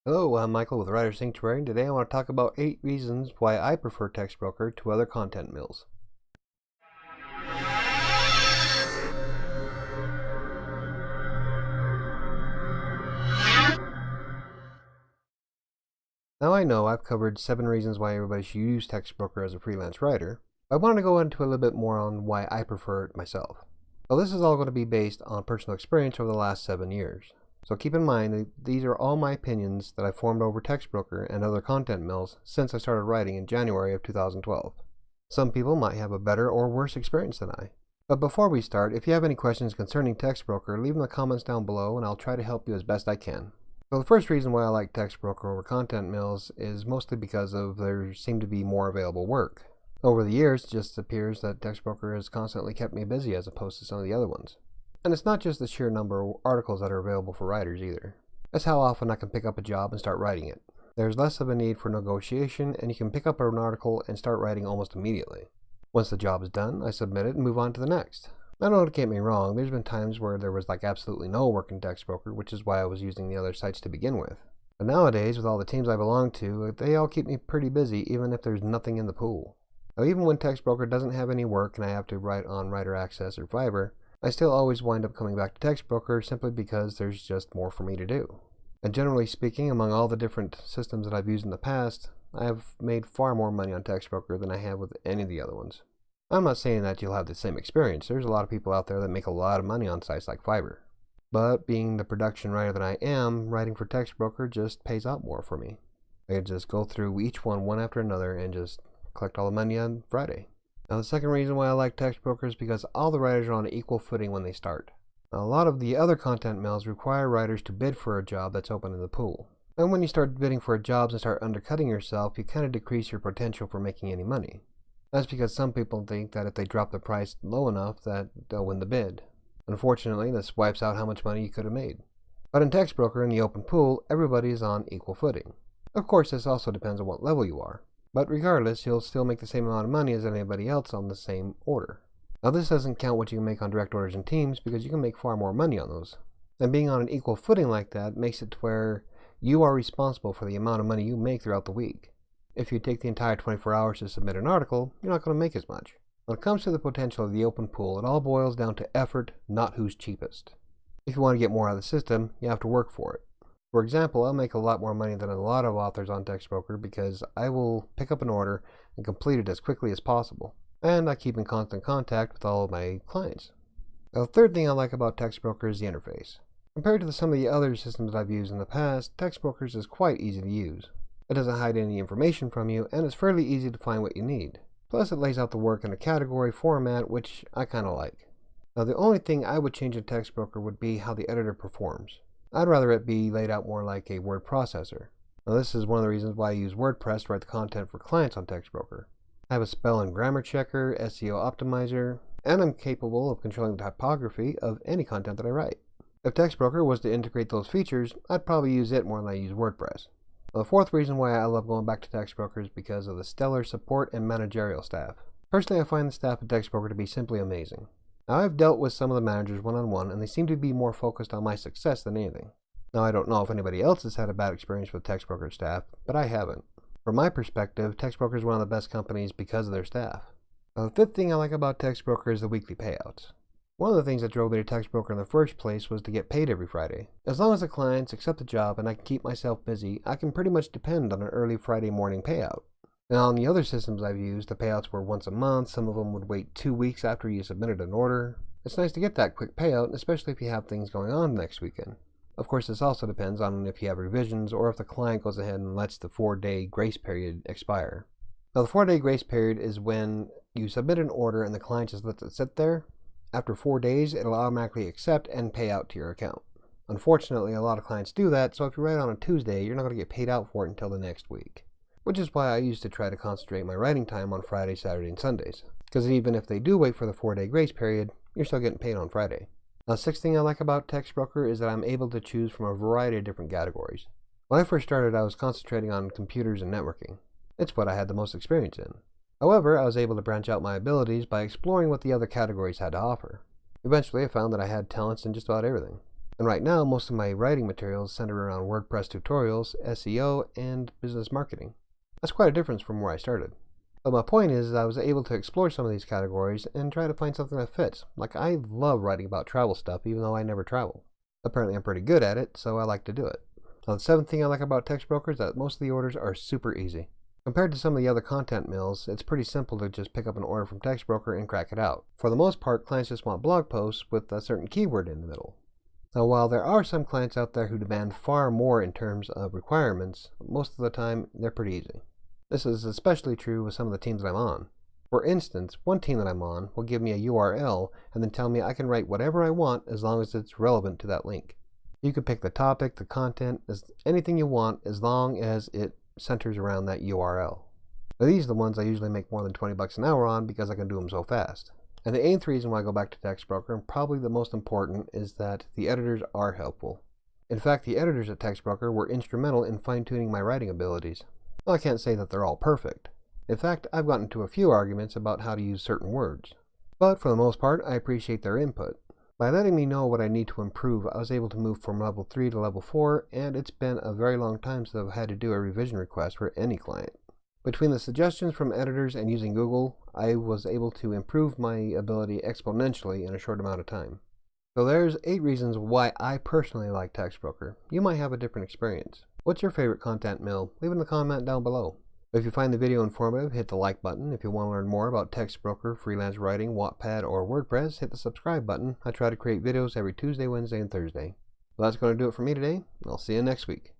Hello, I'm Michael with Writer Sanctuary, and today I want to talk about 8 reasons why I prefer Textbroker to other content mills. Now I know I've covered 7 reasons why everybody should use Textbroker as a freelance writer, but I want to go into a little bit more on why I prefer it myself. Well, this is all going to be based on personal experience over the last 7 years. So keep in mind that these are all my opinions that I formed over Textbroker and other content mills since I started writing in January of 2012. Some people might have a better or worse experience than I. But before we start, if you have any questions concerning Textbroker, leave them in the comments down below and I'll try to help you as best I can. So the first reason why I like Textbroker over content mills is mostly because of there seem to be more available work. Over the years, it just appears that Textbroker has constantly kept me busy as opposed to some of the other ones. And it's not just the sheer number of articles that are available for writers either. It's how often I can pick up a job and start writing it. There's less of a need for negotiation, and you can pick up an article and start writing almost immediately. Once the job is done, I submit it and move on to the next. Now don't get me wrong, there's been times where there was absolutely no work in Textbroker, which is why I was using the other sites to begin with. But nowadays, with all the teams I belong to, they all keep me pretty busy even if there's nothing in the pool. Now even when Textbroker doesn't have any work and I have to write on Writer Access or Fiverr, I still always wind up coming back to Textbroker simply because there's just more for me to do. And generally speaking, among all the different systems that I've used in the past, I have made far more money on Textbroker than I have with any of the other ones. I'm not saying that you'll have the same experience. There's a lot of people out there that make a lot of money on sites like Fiverr. But being the production writer that I am, writing for Textbroker just pays out more for me. I can just go through each one after another and just collect all the money on Friday. Now the second reason why I like Textbroker is because all the writers are on an equal footing when they start. Now, a lot of the other content mills require writers to bid for a job that's open in the pool. And when you start bidding for jobs and start undercutting yourself, you kind of decrease your potential for making any money. That's because some people think that if they drop the price low enough that they'll win the bid. Unfortunately, this wipes out how much money you could have made. But in Textbroker, in the open pool, everybody is on equal footing. Of course, this also depends on what level you are. But regardless, you'll still make the same amount of money as anybody else on the same order. Now this doesn't count what you can make on direct orders and teams because you can make far more money on those. And being on an equal footing like that makes it to where you are responsible for the amount of money you make throughout the week. If you take the entire 24 hours to submit an article, you're not going to make as much. When it comes to the potential of the open pool, it all boils down to effort, not who's cheapest. If you want to get more out of the system, you have to work for it. For example, I'll make a lot more money than a lot of authors on Textbroker because I will pick up an order and complete it as quickly as possible. And I keep in constant contact with all of my clients. Now, the third thing I like about Textbroker is the interface. Compared to some of the other systems that I've used in the past, Textbroker is quite easy to use. It doesn't hide any information from you, and it's fairly easy to find what you need. Plus, it lays out the work in a category format, which I kind of like. Now, the only thing I would change in Textbroker would be how the editor performs. I'd rather it be laid out more like a word processor. Now this is one of the reasons why I use WordPress to write the content for clients on Textbroker. I have a spell and grammar checker, SEO optimizer, and I'm capable of controlling the typography of any content that I write. If Textbroker was to integrate those features, I'd probably use it more than I use WordPress. Now, the fourth reason why I love going back to Textbroker is because of the stellar support and managerial staff. Personally, I find the staff at Textbroker to be simply amazing. Now, I've dealt with some of the managers one-on-one, and they seem to be more focused on my success than anything. Now, I don't know if anybody else has had a bad experience with Textbroker staff, but I haven't. From my perspective, Textbroker is one of the best companies because of their staff. Now, the fifth thing I like about Textbroker is the weekly payouts. One of the things that drove me to Textbroker in the first place was to get paid every Friday. As long as the clients accept the job and I can keep myself busy, I can pretty much depend on an early Friday morning payout. Now, on the other systems I've used, the payouts were once a month. Some of them would wait 2 weeks after you submitted an order. It's nice to get that quick payout, especially if you have things going on next weekend. Of course, this also depends on if you have revisions or if the client goes ahead and lets the 4-day grace period expire. Now, the 4-day grace period is when you submit an order and the client just lets it sit there. After 4 days, it'll automatically accept and pay out to your account. Unfortunately, a lot of clients do that, so if you write on a Tuesday, you're not going to get paid out for it until the next week. Which is why I used to try to concentrate my writing time on Friday, Saturday, and Sundays. Because even if they do wait for the 4-day grace period, you're still getting paid on Friday. Now, the sixth thing I like about Textbroker is that I'm able to choose from a variety of different categories. When I first started, I was concentrating on computers and networking. It's what I had the most experience in. However, I was able to branch out my abilities by exploring what the other categories had to offer. Eventually, I found that I had talents in just about everything. And right now, most of my writing materials center around WordPress tutorials, SEO, and business marketing. That's quite a difference from where I started. But my point is I was able to explore some of these categories and try to find something that fits. Like, I love writing about travel stuff even though I never travel. Apparently I'm pretty good at it, so I like to do it. Now, the seventh thing I like about Textbroker is that most of the orders are super easy. Compared to some of the other content mills, it's pretty simple to just pick up an order from Textbroker and crack it out. For the most part, clients just want blog posts with a certain keyword in the middle. Now, while there are some clients out there who demand far more in terms of requirements, most of the time they're pretty easy. This is especially true with some of the teams that I'm on. For instance, one team that I'm on will give me a URL and then tell me I can write whatever I want as long as it's relevant to that link. You can pick the topic, the content, anything you want as long as it centers around that URL. Now, these are the ones I usually make more than $20 an hour on because I can do them so fast. And the eighth reason why I go back to Textbroker, and probably the most important, is that the editors are helpful. In fact, the editors at Textbroker were instrumental in fine-tuning my writing abilities. Well, I can't say that they're all perfect. In fact, I've gotten into a few arguments about how to use certain words. But for the most part, I appreciate their input. By letting me know what I need to improve, I was able to move from level 3 to level 4, and it's been a very long time since I've had to do a revision request for any client. Between the suggestions from editors and using Google, I was able to improve my ability exponentially in a short amount of time. So there's 8 reasons why I personally like Textbroker. You might have a different experience. What's your favorite content mill? Leave in the comment down below. If you find the video informative, hit the like button. If you want to learn more about Textbroker, freelance writing, Wattpad, or WordPress, hit the subscribe button. I try to create videos every Tuesday, Wednesday, and Thursday. Well, that's going to do it for me today. I'll see you next week.